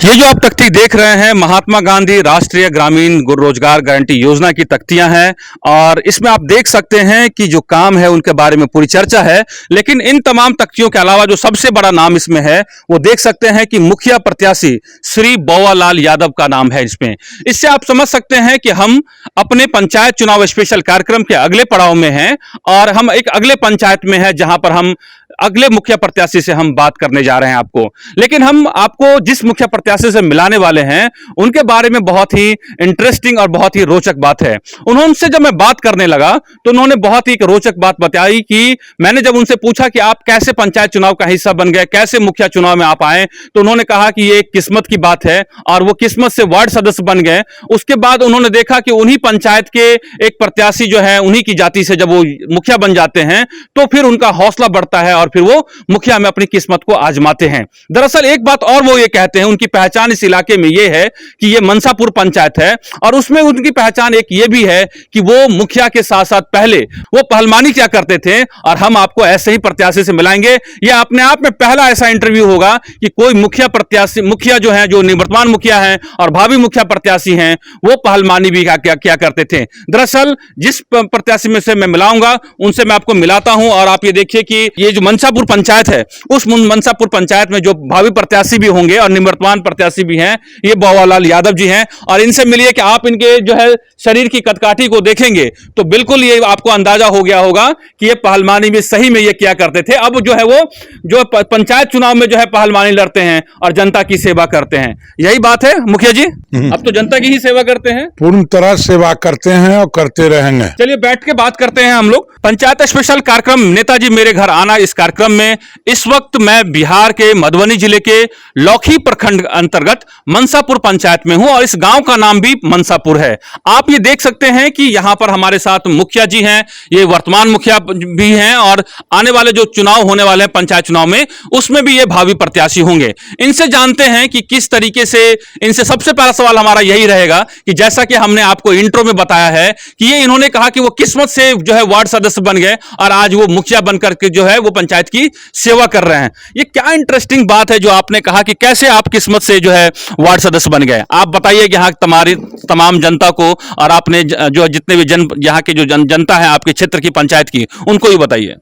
ये जो आप तख्ती देख रहे हैं महात्मा गांधी राष्ट्रीय ग्रामीण रोजगार गारंटी योजना की तख्तियां हैं और इसमें आप देख सकते हैं कि जो काम है उनके बारे में पूरी चर्चा है। लेकिन इन तमाम तख्तियों के अलावा जो सबसे बड़ा नाम इसमें है वो देख सकते हैं कि मुखिया प्रत्याशी श्री बौवालाल यादव का नाम है इसमें। इससे आप समझ सकते हैं कि हम अपने पंचायत चुनाव स्पेशल कार्यक्रम के अगले पड़ाव में हैं और हम एक अगले पंचायत में है जहां पर हम अगले मुखिया प्रत्याशी से हम बात करने जा रहे हैं आपको। लेकिन हम आपको जिस मुखिया प्रत्याशी से मिलाने वाले हैं उनके बारे में बहुत ही इंटरेस्टिंग और बहुत ही रोचक बात है। उनसे जब मैं बात करने लगा तो उन्होंने बहुत ही रोचक बात बताई कि मैंने जब उनसे पूछा कि आप कैसे पंचायत चुनाव का हिस्सा बन गए, कैसे मुखिया चुनाव में आप आए, तो उन्होंने कहा कि ये एक किस्मत की बात है और वो किस्मत से वार्ड सदस्य बन गए। उसके बाद उन्होंने देखा कि उन्हीं पंचायत के एक प्रत्याशी जो है उन्हीं की जाति से जब वो मुखिया बन जाते हैं तो फिर उनका हौसला बढ़ता है और फिर वो मुखिया में अपनी किस्मत को आजमाते हैं। दरअसल एक बात और वो ये कहते हैं, उनकी पहचान इस इलाके में ये है कि ये मनसापुर पंचायत है और उसमें उनकी पहचान एक ये भी है कि वो मुखिया के साथ साथ पहले वो पहलवानी क्या करते थे और हम आपको ऐसे ही प्रत्याशी से मिलाएंगे। यह अपने आप में पहला ऐसा इंटरव्यू होगा कि कोई मुखिया प्रत्याशी, मुखिया जो है, जो निवर्तमान मुखिया हैं और भावी मुखिया प्रत्याशी हैं, वो पहलवानी भी क्या करते थे। दरअसल जिस प्रत्याशी में से मैं मिलाऊंगा उनसे मैं आपको मिलाता हूं और आप ये देखिए कि ये जो मनसापुर पंचायत है उस मनसापुर पंचायत में जो भावी प्रत्याशी भी होंगे और निवर्तमान प्रत्याशी भी हैं ये बौवालाल यादव जी हैं। और इनसे मिलिए कि आप इनके जो है शरीर की कदकाठी को देखेंगे तो बिल्कुल ये आपको अंदाजा हो गया होगा कि ये पहलवानी में सही में ये क्या करते थे। अब जो है वो जो पंचायत चुनाव में जो है पहलवानी लड़ते हैं और जनता की सेवा करते हैं। यही बात है मुखिया जी, अब तो जनता की ही सेवा करते हैं, पूर्ण तरह सेवा करते हैं और करते रहेंगे। चलिए बैठ के बात करते हैं हम लोग। पंचायत स्पेशल कार्यक्रम नेताजी मेरे घर आना, इस कार्यक्रम में इस वक्त मैं बिहार के मधुबनी जिले के लौखी प्रखंड अंतर्गत मनसापुर पंचायत में हूं और इस गांव का नाम भी मनसापुर है। आप ये देख सकते हैं कि यहां पर हमारे साथ मुखिया जी हैं, ये वर्तमान मुखिया भी हैं और आने वाले जो चुनाव होने वाले हैं पंचायत चुनाव में उसमें भी ये भावी प्रत्याशी होंगे। इनसे जानते हैं कि किस तरीके से, इनसे सबसे पहला सवाल हमारा यही रहेगा कि जैसा कि हमने आपको इंट्रो में बताया है कि ये इन्होंने कहा कि वो किस्मत से जो है वार्ड सदस्य बन गए और आज वो मुखिया बनकर के जो है वो पंचायत की सेवा कर रहे हैं। ये क्या इंटरेस्टिंग बात है जो आपने कहा कि कैसे आप किस्मत से जो है वार्ड सदस्य बन गए। आप बताइए कि यहाँ तुम्हारी तमाम जनता को और आपने जो जितने भी यहाँ की जो जनता है आपके क्षेत्र की पंचायत की, उनको ही बताइए।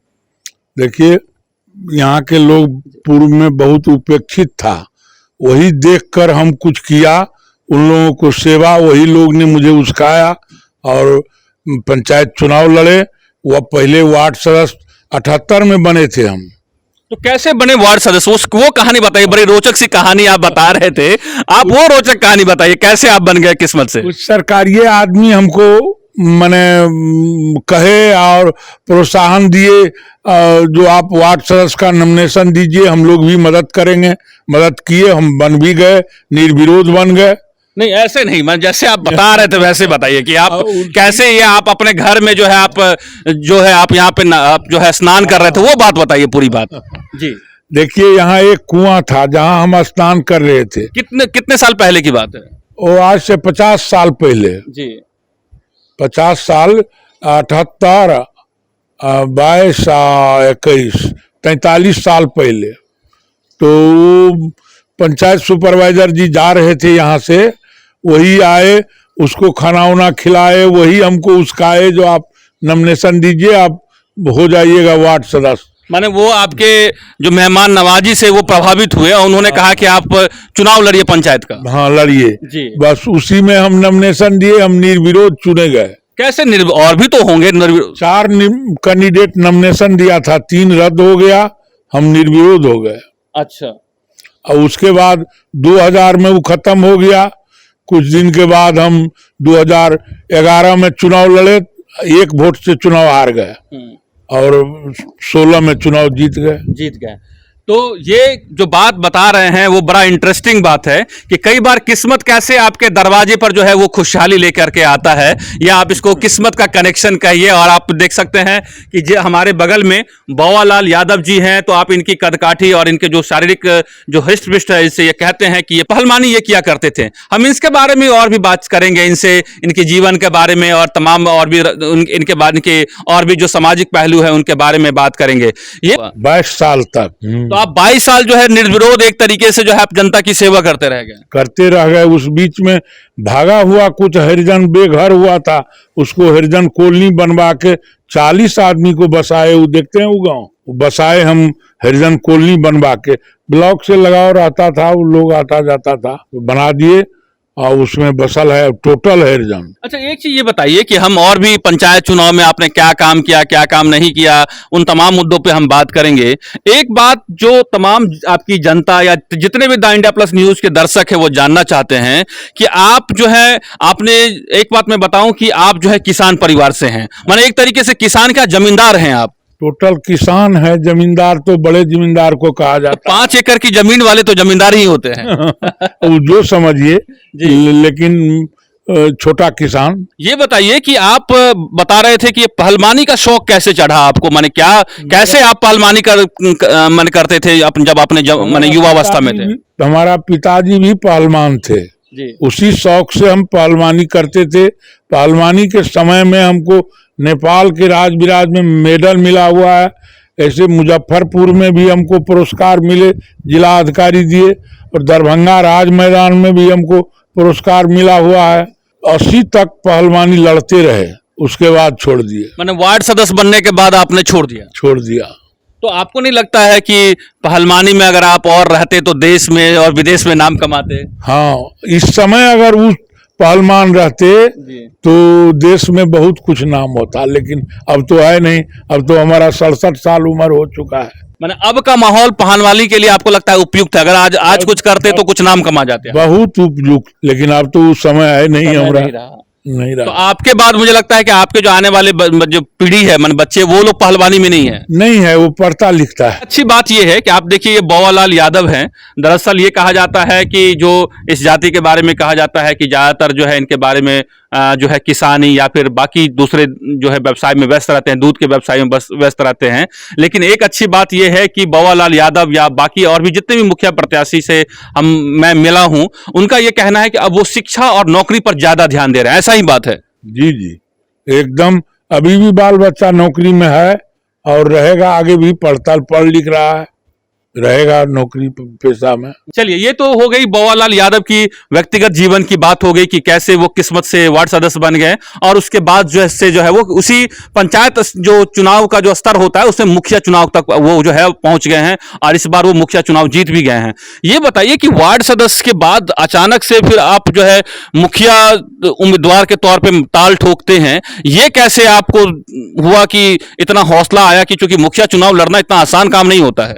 देखिए, यहाँ के लोग पूर्व में बहुत उपेक्षित था, वही देखकर हम कुछ किया, उन लोगों को सेवा, वही लोग ने मुझे उस्काया और पंचायत चुनाव लड़े। वह पहले वार्ड सदस्य 78 में बने थे हम। तो कैसे बने वार्ड सदस्य, वो कहानी बताइए। बड़ी रोचक सी कहानी आप बता रहे थे, आप वो रोचक कहानी बताइए, कैसे आप बन गए किस्मत से। कुछ सरकारी आदमी हमको मैंने कहे और प्रोत्साहन दिए, जो आप वार्ड सदस्य का नॉमिनेशन दीजिए, हम लोग भी मदद करेंगे। मदद किए, हम बन भी गए, निर्विरोध बन गए। नहीं ऐसे नहीं, मैं जैसे आप बता रहे थे वैसे बताइए कि आप कैसे ये आप अपने घर में जो है आप यहाँ पे आप जो है स्नान कर रहे थे, वो बात बताइए पूरी बात जी। देखिए, यहाँ एक कुआं था जहाँ हम स्नान कर रहे थे। कितने साल पहले की बात है? वो आज से 50 साल पहले जी। 50 साल, 78, 22, 21, 43 साल पहले। तो पंचायत सुपरवाइजर जी जा रहे थे यहाँ से, वही आए, उसको खाना वाना खिलाए, वही हमको उस्काए, जो आप नॉमिनेशन दीजिए, आप हो जाइएगा वार्ड सदस्य। माने वो आपके जो मेहमान नवाजी से वो प्रभावित हुए और उन्होंने कहा कि आप चुनाव लड़िए पंचायत का। हाँ, लड़िए जी। बस उसी में हम नॉमिनेशन दिए, हम निर्विरोध चुने गए। कैसे और भी तो होंगे 4 कैंडिडेट नॉमिनेशन दिया था, 3 रद्द हो गया, हम निर्विरोध हो गए। अच्छा। और उसके बाद 2000 में वो खत्म हो गया। कुछ दिन के बाद हम 2011 में चुनाव लड़े, 1 वोट से चुनाव हार गए और 16 में चुनाव जीत गए। तो ये जो बात बता रहे हैं वो बड़ा इंटरेस्टिंग बात है कि कई बार किस्मत कैसे आपके दरवाजे पर जो है वो खुशहाली लेकर के आता है, या आप इसको किस्मत का कनेक्शन कहिए। और आप देख सकते हैं कि जो हमारे बगल में बौवालाल यादव जी हैं, तो आप इनकी कदकाठी और इनके जो शारीरिक जो हिष्ट है, इससे ये कहते हैं कि ये पहलवानी ये किया करते थे। हम इसके बारे में और भी बात करेंगे इनसे, इनके जीवन के बारे में और तमाम और भी इनके बाद के और भी जो सामाजिक पहलू है उनके बारे में बात करेंगे। ये 22 साल तक। तो आप 22 साल जो है निर्विरोध एक तरीके से जो है आप जनता की सेवा करते रह गए। करते रह गए। उस बीच में भागा हुआ कुछ हरिजन बेघर हुआ था, उसको हरिजन कॉलोनी बनवा के 40 आदमी को बसाए। वो देखते हैं वो गाँव बसाए हम हरिजन कॉलोनी बनवा के, ब्लॉक से लगाव रहता था, वो लोग आता जाता था, बना दिए और उसमें बसल है टोटल हरिजन। अच्छा, एक चीज ये बताइए कि हम और भी पंचायत चुनाव में आपने क्या काम किया, क्या काम नहीं किया, उन तमाम मुद्दों पे हम बात करेंगे। एक बात जो तमाम आपकी जनता या जितने भी द इंडिया प्लस न्यूज के दर्शक है वो जानना चाहते हैं कि आप जो है, आपने एक बात मैं बताऊं कि आप जो है किसान परिवार से हैं, माने एक तरीके से किसान का जमींदार हैं आप। टोटल किसान है, जमींदार तो बड़े जमींदार को कहा जाता है। 5 एकड़ की जमीन वाले तो जमींदार ही होते हैं। वो जो समझिए, लेकिन छोटा किसान। ये बताइए कि आप बता रहे थे कि ये पहलवानी का शौक कैसे चढ़ा आपको, माने क्या कैसे आप पहलवानी मन करते थे जब आपने माने युवावस्था में थे? हमारा पिताजी भी पहलवान थे जी। उसी शौक से हम पहलवानी करते थे। पहलवानी के समय में हमको नेपाल के राज विराज में मेडल मिला हुआ है। ऐसे मुजफ्फरपुर में भी हमको पुरस्कार मिले, जिला अधिकारी दिए, और दरभंगा राज मैदान में भी हमको पुरस्कार मिला हुआ है। 80 तक पहलवानी लड़ते रहे, उसके बाद छोड़ दिए। मैंने वार्ड सदस्य बनने के बाद आपने छोड़ दिया। तो आपको नहीं लगता है कि पहलवानी में अगर आप और रहते तो देश में और विदेश में नाम कमाते? हाँ, इस समय अगर उस पहलवान रहते तो देश में बहुत कुछ नाम होता, लेकिन अब तो है नहीं। अब तो हमारा 67 साल उम्र हो चुका है। मैंने अब का माहौल पहलवानी के लिए आपको लगता है उपयुक्त है? अगर आज कुछ करते तो कुछ नाम कमा जाते हैं। बहुत उपयुक्त, लेकिन अब तो उस समय है नहीं, हमारा नहीं रहा। तो आपके बाद मुझे लगता है कि आपके जो आने वाले जो पीढ़ी है, मन बच्चे, वो लोग पहलवानी में नहीं है, वो पढ़ता लिखता है। अच्छी बात ये है कि आप देखिए ये बौवालाल यादव हैं। दरअसल ये कहा जाता है कि जो इस जाति के बारे में कहा जाता है कि ज्यादातर जो है इनके बारे में जो है किसानी या फिर बाकी दूसरे जो है व्यवसाय में व्यस्त रहते हैं, दूध के व्यवसाय में व्यस्त रहते हैं। लेकिन एक अच्छी बात यह है कि बौवालाल यादव या बाकी और भी जितने भी मुखिया प्रत्याशी से मैं मिला हूं, उनका यह कहना है कि अब वो शिक्षा और नौकरी पर ज्यादा ध्यान दे रहे हैं। ऐसा ही बात है? जी जी, एकदम। अभी भी बाल बच्चा नौकरी में है और रहेगा, आगे भी पढ़ लिख रहा है, रहेगा नौकरी पेशा में। चलिए, ये तो हो गई बौवालाल यादव की व्यक्तिगत जीवन की बात हो गई कि कैसे वो किस्मत से वार्ड सदस्य बन गए, और उसके बाद जो है वो उसी पंचायत जो चुनाव का जो स्तर होता है उसमें मुखिया चुनाव तक वो जो है पहुंच गए हैं, और इस बार वो मुखिया चुनाव जीत भी गए हैं। ये बताइए कि वार्ड सदस्य के बाद अचानक से फिर आप जो है मुखिया उम्मीदवार के तौर पर ताल ठोकते हैं, ये कैसे आपको हुआ कि इतना हौसला आया? कि चूंकि मुखिया चुनाव लड़ना इतना आसान काम नहीं होता है।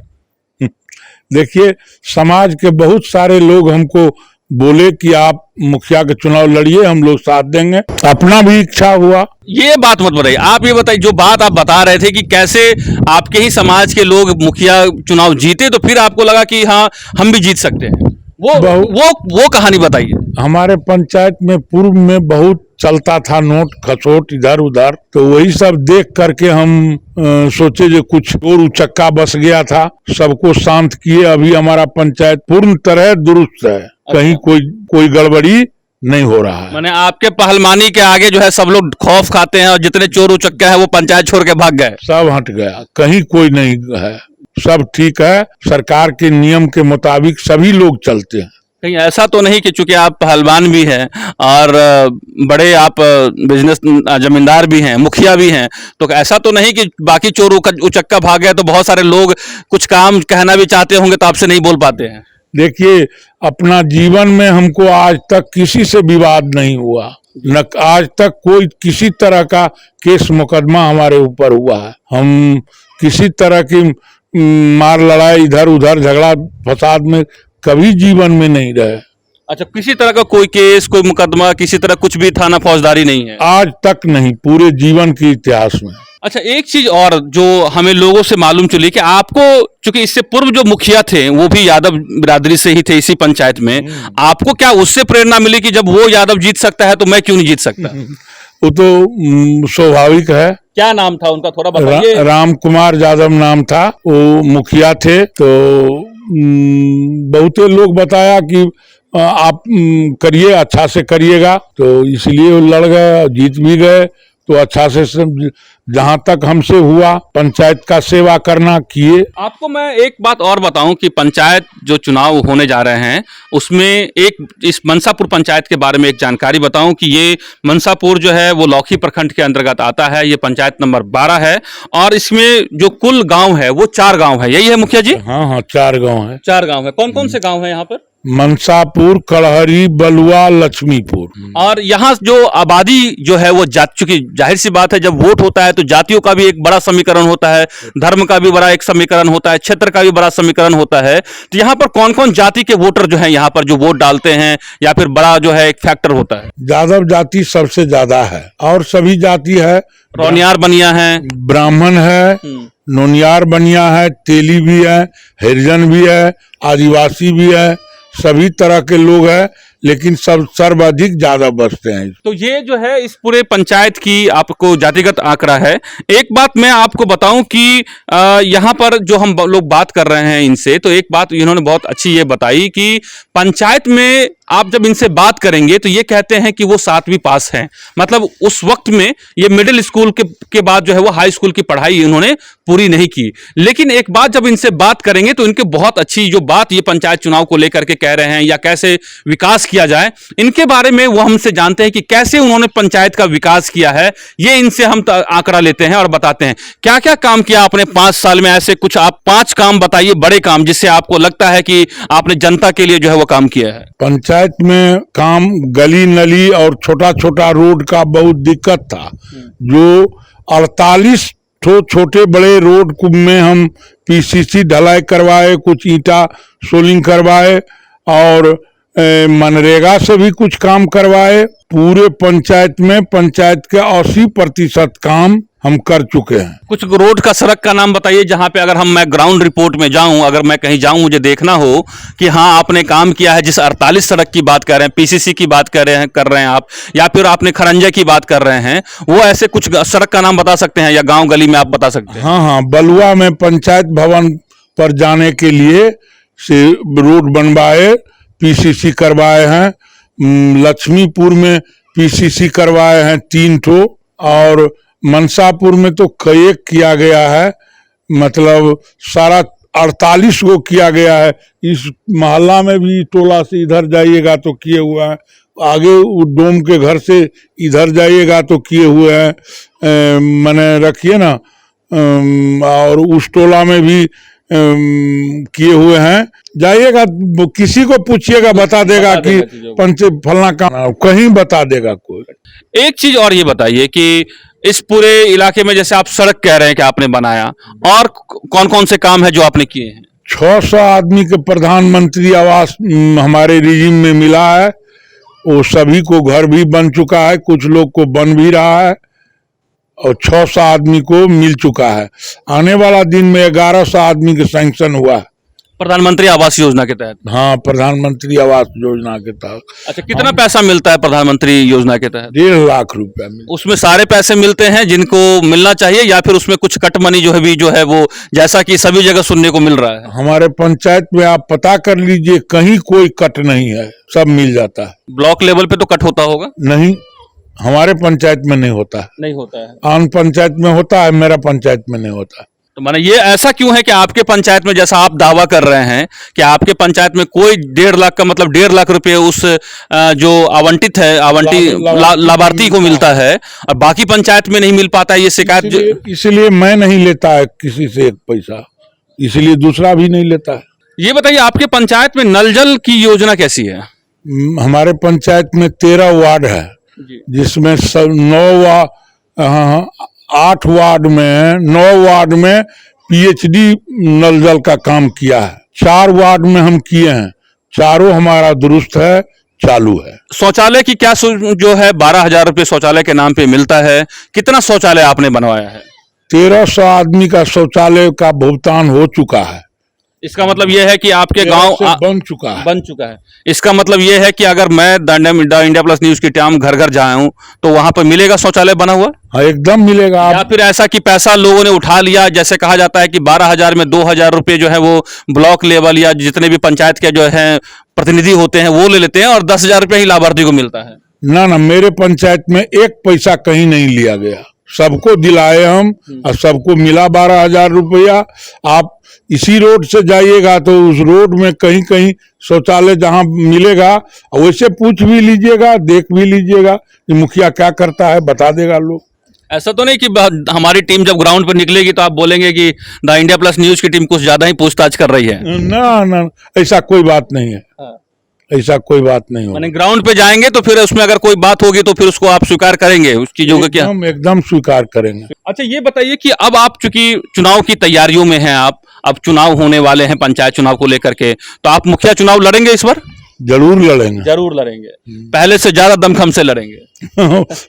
देखिए, समाज के बहुत सारे लोग हमको बोले कि आप मुखिया के चुनाव लड़िए, हम लोग साथ देंगे। अपना भी इच्छा हुआ। ये बात मत बताइए, आप ये बताइए जो बात आप बता रहे थे कि कैसे आपके ही समाज के लोग मुखिया चुनाव जीते, तो फिर आपको लगा कि हाँ हम भी जीत सकते हैं। वो कहानी बताइए। हमारे पंचायत में पूर्व में बहुत चलता था नोट खसोट इधर उधर, तो वही सब देख करके हम सोचे जो कुछ और उचक्का बस गया था, सबको शांत किए। अभी हमारा पंचायत पूर्ण तरह दुरुस्त है। अच्छा। कहीं कोई गड़बड़ी नहीं हो रहा है। माने आपके पहलवानी के आगे जो है सब लोग खौफ खाते हैं, और जितने चोर उचक्का है वो पंचायत छोड़ के भाग गए, सब हट गया, कहीं कोई नहीं है, सब ठीक है। सरकार के नियम के मुताबिक सभी लोग चलते हैं। कहीं ऐसा तो नहीं कि चूंकि आप पहलवान भी हैं और बड़े आप बिजनेस जमींदार भी हैं, मुखिया भी हैं, तो ऐसा तो नहीं कि बाकी चोर उचक्का भाग गए तो बहुत सारे लोग कुछ काम कहना भी चाहते होंगे तो आपसे नहीं बोल पाते हैं? देखिए, अपना जीवन में हमको आज तक किसी से विवाद नहीं हुआ, न आज तक कोई किसी तरह का केस मुकदमा हमारे ऊपर हुआ है। हम किसी तरह की मार लड़ाई इधर उधर झगड़ा फसाद में कभी जीवन में नहीं रहे। अच्छा, किसी तरह का कोई केस, कोई मुकदमा, किसी तरह कुछ भी थाना फौजदारी नहीं है आज तक? नहीं, पूरे जीवन के इतिहास में। अच्छा, एक चीज और जो हमें लोगों से मालूम चली कि आपको, चूंकि इससे पूर्व जो मुखिया थे वो भी यादव बिरादरी से ही थे इसी पंचायत में, आपको क्या उससे प्रेरणा मिली कि जब वो यादव जीत सकता है तो मैं क्यों नहीं जीत सकता? वो तो स्वाभाविक है। क्या नाम था उनका, थोड़ा बताइए। राम कुमार यादव नाम था, वो मुखिया थे। तो बहुते लोग बताया कि आप करिए, अच्छा से करिएगा, तो इसलिए वो लड़ गए, जीत भी गए। तो अच्छा से जहां तक हमसे हुआ पंचायत का सेवा करना किए। आपको मैं एक बात और बताऊं कि पंचायत जो चुनाव होने जा रहे हैं उसमें एक इस मनसापुर पंचायत के बारे में एक जानकारी बताऊं कि ये मनसापुर जो है वो लौकी प्रखंड के अंतर्गत आता है। ये पंचायत नंबर 12 है और इसमें जो कुल गांव है वो 4 गांव है। यही है मुखिया जी? हाँ हाँ, 4 गांव है। 4 गांव है। कौन कौन से गांव है यहाँ पर? मनसापुर, कड़हरी, बलुआ, लक्ष्मीपुर। और यहाँ जो आबादी जो है वो चूंकि जाहिर सी बात है जब वोट होता है तो जातियों का भी एक बड़ा समीकरण होता है, धर्म का भी बड़ा एक समीकरण होता है, क्षेत्र का भी बड़ा समीकरण होता है। तो यहाँ पर कौन कौन जाति के वोटर जो है यहाँ पर जो वोट डालते हैं या फिर बड़ा जो है एक फैक्टर होता है? यादव जाति सबसे ज्यादा है और सभी जाति है। रौनियार बनिया है, ब्राह्मण है, नोनियार बनिया है, तेली भी है, हरिजन भी है, आदिवासी भी है, सभी तरह के लोग हैं, लेकिन सब सर्वाधिक ज्यादा बसते हैं। तो ये जो है इस पूरे पंचायत की आपको जातिगत आंकड़ा है। एक बात मैं आपको बताऊं कि यहाँ पर जो हम लोग बात कर रहे हैं इनसे, तो एक बात इन्होंने बहुत अच्छी ये बताई कि पंचायत में आप जब इनसे बात करेंगे तो ये कहते हैं कि वो 7वीं पास हैं। मतलब उस वक्त में ये मिडिल स्कूल के बाद जो है वो हाई स्कूल की पढ़ाई उन्होंने पूरी नहीं की। लेकिन एक बात जब इनसे बात करेंगे तो इनके बहुत अच्छी जो बात ये पंचायत चुनाव को लेकर के कह रहे हैं या कैसे विकास किया जाए, इनके बारे में वो हमसे जानते हैं कि कैसे उन्होंने पंचायत का विकास किया है। ये इनसे हम आंकड़ा लेते हैं और बताते हैं क्या क्या काम किया आपने 5 साल में। ऐसे कुछ आप 5 काम बताइए, बड़े काम जिससे आपको लगता है कि आपने जनता के लिए जो है वो काम किया है। पंचायत में काम गली नली और छोटा छोटा रोड का बहुत दिक्कत था। जो 48 छोटे बड़े रोड में हम पीसीसी ढलाई करवाए, कुछ ईंटा सोलिंग करवाए और मनरेगा से भी कुछ काम करवाए। पूरे पंचायत में पंचायत के 80% काम हम कर चुके हैं। कुछ रोड का सड़क का नाम बताइए जहां पे अगर मैं ग्राउंड रिपोर्ट में जाऊं, अगर मैं कहीं जाऊं मुझे देखना हो कि हाँ आपने काम किया है। जिस 48 सड़क की बात कर रहे हैं, पीसीसी की बात कर रहे हैं आप, या फिर आपने खरंजा की बात कर रहे हैं, वो ऐसे कुछ सड़क का नाम बता सकते हैं या गाँव गली में आप बता सकते हैं? हाँ हाँ, बलुआ में पंचायत भवन पर जाने के लिए से रोड बनवाए, पीसीसी करवाए हैं। लक्ष्मीपुर में पीसीसी करवाए हैं 3 ठो और मनसापुर में तो कई किया गया है। मतलब सारा 48 को किया गया है। इस मोहल्ला में भी टोला से इधर जाइएगा तो किए हुआ है, आगे डोम के घर से इधर जाइएगा तो किए हुए हैं। मैंने रखिए ना, और उस टोला में भी किए हुए हैं। जाइएगा किसी को पूछिएगा बता देगा कि पंच फलना का कहीं बता देगा कोई। एक चीज और ये बताइए कि इस पूरे इलाके में जैसे आप सड़क कह रहे हैं कि आपने बनाया, और कौन कौन से काम है जो आपने किए हैं? 600 आदमी के प्रधानमंत्री आवास हमारे रिजिम में मिला है। वो सभी को घर भी बन चुका है, कुछ लोग को बन भी रहा है और 600 आदमी को मिल चुका है। आने वाला दिन में 1100 आदमी के सैंक्शन हुआ है प्रधानमंत्री आवास योजना के तहत। हाँ, प्रधानमंत्री आवास योजना के तहत। अच्छा, कितना पैसा मिलता है प्रधानमंत्री योजना के तहत? 1.5 लाख रुपया मिलता। उसमें सारे पैसे मिलते हैं जिनको मिलना चाहिए या फिर उसमें कुछ कट मनी जो है वो जैसा कि सभी जगह सुनने को मिल रहा है? हमारे पंचायत में आप पता कर लीजिए, कहीं कोई कट नहीं है, सब मिल जाता है। ब्लॉक लेवल पे तो कट होता होगा? नहीं, हमारे पंचायत में नहीं होता है। नहीं होता है? आन पंचायत में होता है, मेरा पंचायत में नहीं होता है। तो माने ये ऐसा क्यों है कि आपके पंचायत में, जैसा आप दावा कर रहे हैं कि आपके पंचायत में कोई 1.5 लाख का मतलब 1.5 लाख रुपए उस जो आवंटित है लाभार्थी को मिलता है और बाकी पंचायत में नहीं मिल पाता है? ये शिकायत इसलिए मैं नहीं लेता है किसी से एक पैसा, इसलिए दूसरा भी नहीं लेता है। ये बताइए आपके पंचायत में नल जल की योजना कैसी है? हमारे पंचायत में 13 वार्ड है, जिसमें 8 वार्ड में पीएचडी नल जल का काम किया है। 4 वार्ड में हम किए हैं, चारों हमारा दुरुस्त है, चालू है। शौचालय की क्या जो है 12,000 रुपये शौचालय के नाम पे मिलता है, कितना शौचालय आपने बनवाया है? 1300 आदमी का शौचालय का भुगतान हो चुका है। इसका मतलब यह है कि आपके गांव बन चुका है। इसका मतलब यह है कि अगर मैं इंडिया प्लस न्यूज की टीम घर घर जाऊं तो वहां पर मिलेगा शौचालय बना हुआ? हाँ, एकदम मिलेगा। या फिर ऐसा कि पैसा लोगों ने उठा लिया, जैसे कहा जाता है कि 12,000 में 2,000 रुपये जो है वो ब्लॉक लेवल या जितने भी पंचायत के जो है प्रतिनिधि होते हैं वो ले लेते हैं और 10,000 रुपये ही लाभार्थी को मिलता है? ना ना, मेरे पंचायत में एक पैसा कहीं नहीं लिया गया, सबको दिलाए हम और सबको मिला 12,000 रुपया। आप इसी रोड से जाइएगा तो उस रोड में कहीं कहीं शौचालय जहां मिलेगा वैसे पूछ भी लीजिएगा, देख भी लीजिएगा कि मुखिया क्या करता है, बता देगा लोग। ऐसा तो नहीं कि हमारी टीम जब ग्राउंड पर निकलेगी तो आप बोलेंगे कि द इंडिया प्लस न्यूज की टीम कुछ ज्यादा ही पूछताछ कर रही है? ना ना, ऐसा कोई बात नहीं है, ऐसा कोई बात नहीं हो। माने ग्राउंड पे जाएंगे तो फिर उसमें अगर कोई बात होगी तो फिर उसको आप स्वीकार करेंगे उस चीजों का? क्या एकदम एकदम स्वीकार करेंगे। अच्छा, ये बताइए कि अब आप चूंकि चुनाव की तैयारियों में हैं, आप अब चुनाव होने वाले हैं पंचायत चुनाव को लेकर के, तो आप मुखिया चुनाव लड़ेंगे इस बार? जरूर लड़ेंगे, जरूर लड़ेंगे, पहले से ज्यादा दमखम से लड़ेंगे।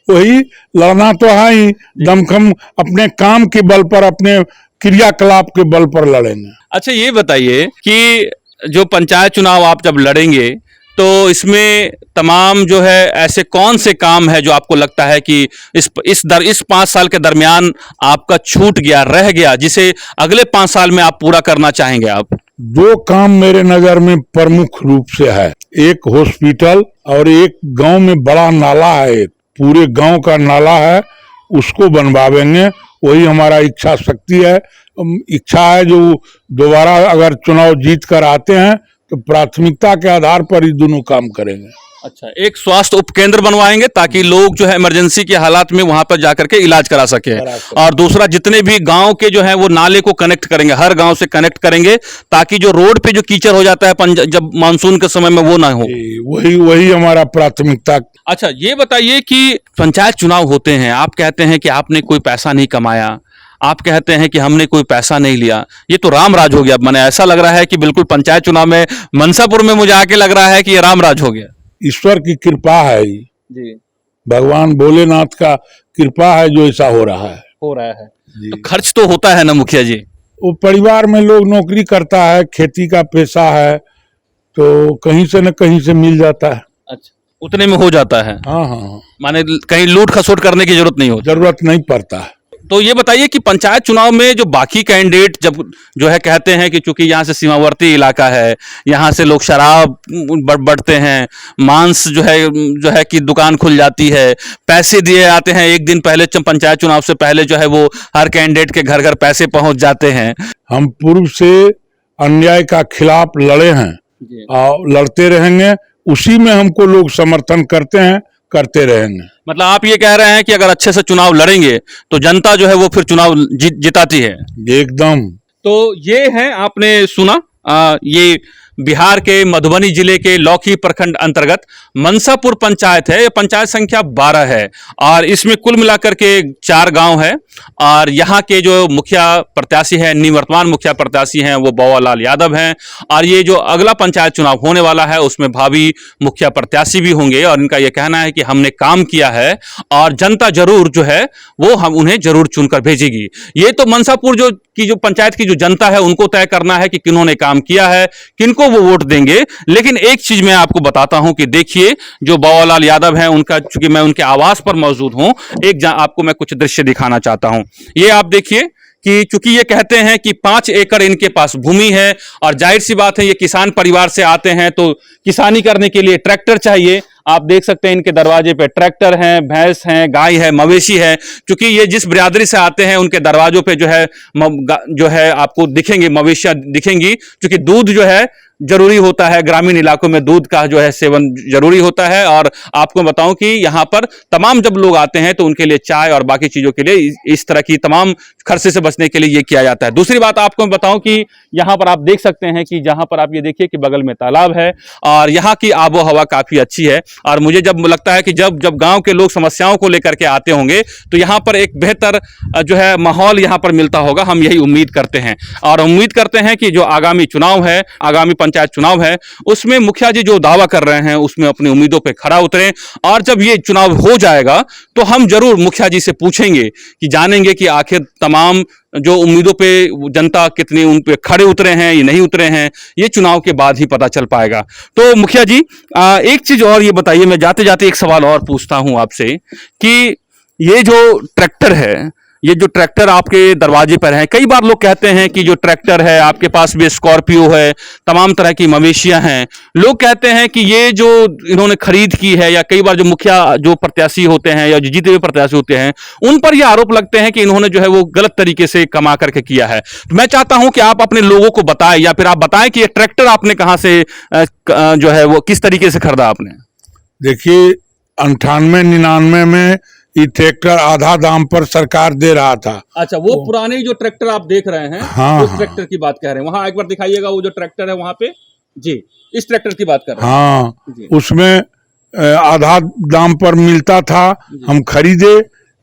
वही लड़ना तो है ही, दमखम अपने काम के बल पर, अपने क्रियाकलाप के बल पर लड़ेंगे। अच्छा, ये बताइए कि जो पंचायत चुनाव आप जब लड़ेंगे तो इसमें तमाम जो है ऐसे कौन से काम है जो आपको लगता है कि इस 5 साल के दरमियान आपका छूट गया, रह गया, जिसे अगले 5 साल में आप पूरा करना चाहेंगे? आप 2 काम मेरे नजर में प्रमुख रूप से है, एक हॉस्पिटल और एक गांव में बड़ा नाला है, एक पूरे गांव का नाला है, उसको बनवावेंगे। वही हमारा इच्छा शक्ति है, इच्छा है जो दोबारा अगर चुनाव जीत कर आते हैं तो प्राथमिकता के आधार पर ही दोनों काम करेंगे। अच्छा, एक स्वास्थ्य उपकेंद्र बनवाएंगे ताकि लोग जो है इमरजेंसी के हालात में वहां पर जाकर के इलाज करा सके, और दूसरा जितने भी गांव के जो है वो नाले को कनेक्ट करेंगे, हर गांव से कनेक्ट करेंगे ताकि जो रोड पे जो कीचड़ हो जाता है जब मानसून के समय में वो ना हो। वही वही हमारा प्राथमिकता। अच्छा, ये बताइए कि पंचायत चुनाव होते हैं, आप कहते हैं कि आपने कोई पैसा नहीं कमाया, आप कहते हैं कि हमने कोई पैसा नहीं लिया, ये तो रामराज हो गया। मैंने ऐसा लग रहा है कि बिल्कुल पंचायत चुनाव में मनसापुर में मुझे आके लग रहा है कि ये रामराज हो गया। ईश्वर की कृपा है जी, भगवान भोलेनाथ का कृपा है जो ऐसा हो रहा है। तो खर्च तो होता है ना मुखिया जी? वो परिवार में लोग नौकरी करता है, खेती का पेशा है, तो कहीं से न कहीं से मिल जाता है। अच्छा, उतने में हो जाता है? हाँ हाँ, माने कहीं लूट खसोट करने की जरूरत नहीं होती? जरूरत नहीं पड़ता है। तो ये बताइए कि पंचायत चुनाव में जो बाकी कैंडिडेट जब जो है कहते हैं कि चूंकि यहाँ से सीमावर्ती इलाका है, यहाँ से लोग शराब बढ़ते हैं, मांस जो है कि दुकान खुल जाती है, पैसे दिए जाते हैं एक दिन पहले, पंचायत चुनाव से पहले जो है वो हर कैंडिडेट के घर घर पैसे पहुंच जाते हैं। हम पूर्व से अन्याय का खिलाफ लड़े हैं और लड़ते रहेंगे, उसी में हमको लोग समर्थन करते रहेंगे। मतलब आप ये कह रहे हैं कि अगर अच्छे से चुनाव लड़ेंगे तो जनता जो है वो फिर चुनाव जिताती है? एकदम। तो ये है, आपने सुना, ये बिहार के मधुबनी जिले के लौकी प्रखंड अंतर्गत मनसापुर पंचायत है। ये पंचायत संख्या 12 है और इसमें कुल मिलाकर के 4 गांव है, और यहाँ के जो मुखिया प्रत्याशी हैं, निवर्तमान मुखिया प्रत्याशी हैं, वो बावालाल यादव हैं, और ये जो अगला पंचायत चुनाव होने वाला है उसमें भावी मुखिया प्रत्याशी भी होंगे, और इनका यह कहना है कि हमने काम किया है और जनता जरूर जो है वो हम उन्हें जरूर चुनकर भेजेगी। ये तो मनसापुर जो पंचायत की जो जनता है उनको तय करना है कि किन्होंने काम किया है, किनको वो वोट देंगे। लेकिन एक चीज मैं आपको बताता हूं कि देखिए, जो बावालाल यादव हैं उनका, चूंकि मैं उनके आवास पर मौजूद हूं, आपको मैं कुछ दृश्य दिखाना चाहता हूं। ये आप देखिए कि चूंकि ये कहते हैं कि 5 एकड़ इनके पास भूमि है, और जाहिर सी बात है ये किसान परिवार से आते हैं तो किसानी करने के लिए ट्रैक्टर चाहिए। आप देख सकते हैं इनके दरवाजे पे ट्रैक्टर हैं, भैंस हैं, गाय है, मवेशी है। क्योंकि ये जिस बिरादरी से आते हैं उनके दरवाजों पे जो है आपको दिखेंगे, मवेशियां दिखेंगी, क्योंकि दूध जो है जरूरी होता है, ग्रामीण इलाकों में दूध का जो है सेवन जरूरी होता है। और आपको बताऊं कि यहाँ पर तमाम जब लोग आते हैं तो उनके लिए चाय और बाकी चीजों के लिए इस तरह की तमाम खर्चे से बचने के लिए ये किया जाता है। दूसरी बात आपको बताऊं कि यहाँ पर आप देख सकते हैं कि जहां पर आप ये देखिए कि बगल में तालाब है, और यहाँ की आबो हवा काफी अच्छी है। और मुझे जब लगता है कि जब गांव के लोग समस्याओं को लेकर के आते होंगे तो यहाँ पर एक बेहतर जो है माहौल यहाँ पर मिलता होगा, हम यही उम्मीद करते हैं। और उम्मीद करते हैं कि जो आगामी चुनाव है, आगामी पंचायत चुनाव है, उसमें मुखिया जी जो दावा कर रहे हैं उसमें अपनी उम्मीदों पे खरा उतरें। और जब ये चुनाव हो जाएगा तो हम जरूर मुखिया जी से पूछेंगे कि जानेंगे कि आखिर तमाम जो उम्मीदों पे जनता कितने उन पे खड़े उतरे हैं या नहीं उतरे हैं, ये चुनाव के बाद ही पता चल पाएगा। तो मुखिया जी, एक चीज और ये बताइए, मैं जाते जाते एक सवाल और पूछता हूं आपसे कि ये जो ट्रैक्टर है ये जो ट्रैक्टर आपके दरवाजे पर है, कई बार लोग कहते हैं कि जो ट्रैक्टर है, आपके पास भी स्कॉर्पियो है, तमाम तरह की मवेशियां हैं, लोग कहते हैं कि ये जो इन्होंने खरीद की है, या कई बार जो मुखिया जो प्रत्याशी होते हैं या जो जीते हुए प्रत्याशी होते हैं, उन पर यह आरोप लगते हैं कि इन्होंने जो है वो गलत तरीके से कमा करके किया है। तो मैं चाहता हूं कि आप अपने लोगों को बताएं, या फिर आप बताएं कि ये ट्रैक्टर आपने कहां से जो है वो किस तरीके से खरीदा आपने। देखिए 98-99 में ये ट्रैक्टर आधा दाम पर सरकार दे रहा था। अच्छा, वो पुराने जो ट्रैक्टर आप देख रहे हैं, हाँ, उस ट्रैक्टर की बात कह रहे हैं। वहां एक बार दिखाइएगा वो जो ट्रैक्टर है वहां पे जी, इस ट्रैक्टर की बात कर रहे हैं। हाँ जी। उसमें आधा दाम पर मिलता था, हम खरीदे,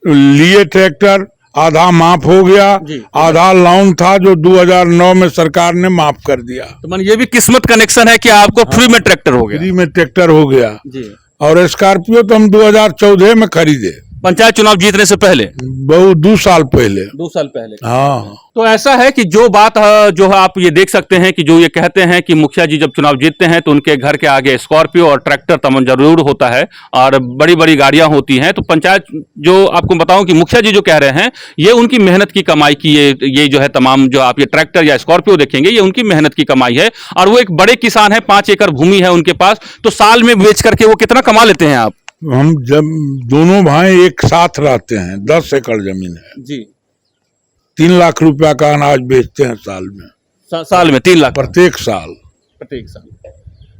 लिए ट्रैक्टर, आधा माफ हो गया, जी। आधा लोन था जो 2009 में सरकार ने माफ कर दिया। तो मन ये भी किस्मत कनेक्शन है कि आपको फ्री में ट्रैक्टर हो गया। फ्री में ट्रैक्टर हो गया। जी। और स्कॉर्पियो तो हम 2014 में खरीदे, पंचायत चुनाव जीतने से पहले, बहुत 2 साल पहले। 2 साल पहले। हाँ तो ऐसा है कि जो बात जो है आप ये देख सकते हैं कि जो ये कहते हैं कि मुखिया जी जब चुनाव जीतते हैं तो उनके घर के आगे स्कॉर्पियो और ट्रैक्टर तमाम जरूर होता है और बड़ी बड़ी गाड़ियां होती हैं। तो पंचायत, जो आपको बताऊं कि मुखिया जी जो कह रहे हैं, ये उनकी मेहनत की कमाई की ये जो है तमाम जो आप ये ट्रैक्टर या स्कॉर्पियो देखेंगे, ये उनकी मेहनत की कमाई है। और वो एक बड़े किसान है, 5 एकड़ भूमि है उनके पास। तो साल में बेच करके वो कितना कमा लेते हैं आप? हम जब दोनों भाई एक साथ रहते हैं, 10 एकड़ जमीन है जी। 3 लाख रुपया का अनाज बेचते हैं साल में, साल में 3 लाख प्रत्येक साल। प्रत्येक साल।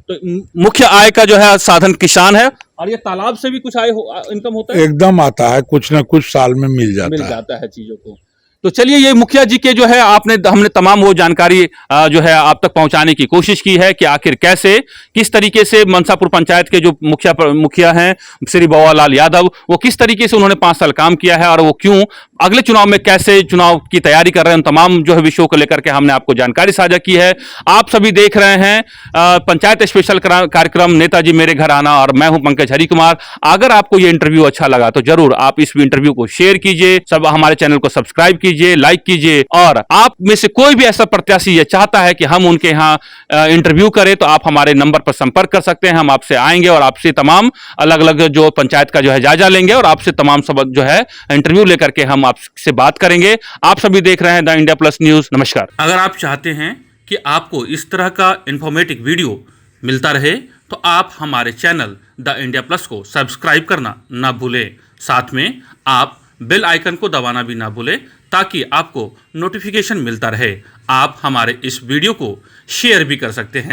तो मुख्य आय का जो है साधन किसान है। और ये तालाब से भी कुछ आय इनकम होता है? एकदम आता है, कुछ न कुछ साल में मिल जाता है। चीजों को। तो चलिए, ये मुखिया जी के जो है हमने तमाम वो जानकारी जो है आप तक पहुंचाने की कोशिश की है कि आखिर कैसे, किस तरीके से मनसापुर पंचायत के जो मुखिया हैं श्री बवालाल यादव, वो किस तरीके से उन्होंने 5 साल काम किया है और वो क्यों अगले चुनाव में कैसे चुनाव की तैयारी कर रहे हैं, उन तमाम जो है विषयों को लेकर के हमने आपको जानकारी साझा की है। आप सभी देख रहे हैं पंचायत स्पेशल कार्यक्रम नेताजी मेरे घर आना, और मैं हूं पंकज हरिकुमार। अगर आपको ये इंटरव्यू अच्छा लगा तो जरूर आप इस इंटरव्यू को शेयर कीजिए, सब हमारे चैनल को सब्सक्राइब कीजिए, लाइक कीजिए। और आप में से कोई भी ऐसा प्रत्याशी ये चाहता है कि हम उनके यहाँ इंटरव्यू करें तो आप हमारे नंबर पर संपर्क कर सकते हैं। हम आपसे आएंगे और आपसे तमाम अलग अलग जो पंचायत का जो है जायजा लेंगे और आपसे तमाम सब जो है इंटरव्यू लेकर के हम आपसे बात करेंगे। आप सभी देख रहे हैं द इंडिया प्लस न्यूज। नमस्कार। अगर आप चाहते हैं कि आपको इस तरह का इंफॉर्मेटिव वीडियो मिलता रहे तो आप हमारे चैनल द इंडिया प्लस को सब्सक्राइब करना ना भूलें। साथ में आप बेल आइकन को दबाना भी ना भूलें ताकि आपको नोटिफिकेशन मिलता रहे। आप हमारे इस वीडियो को शेयर भी कर सकते हैं।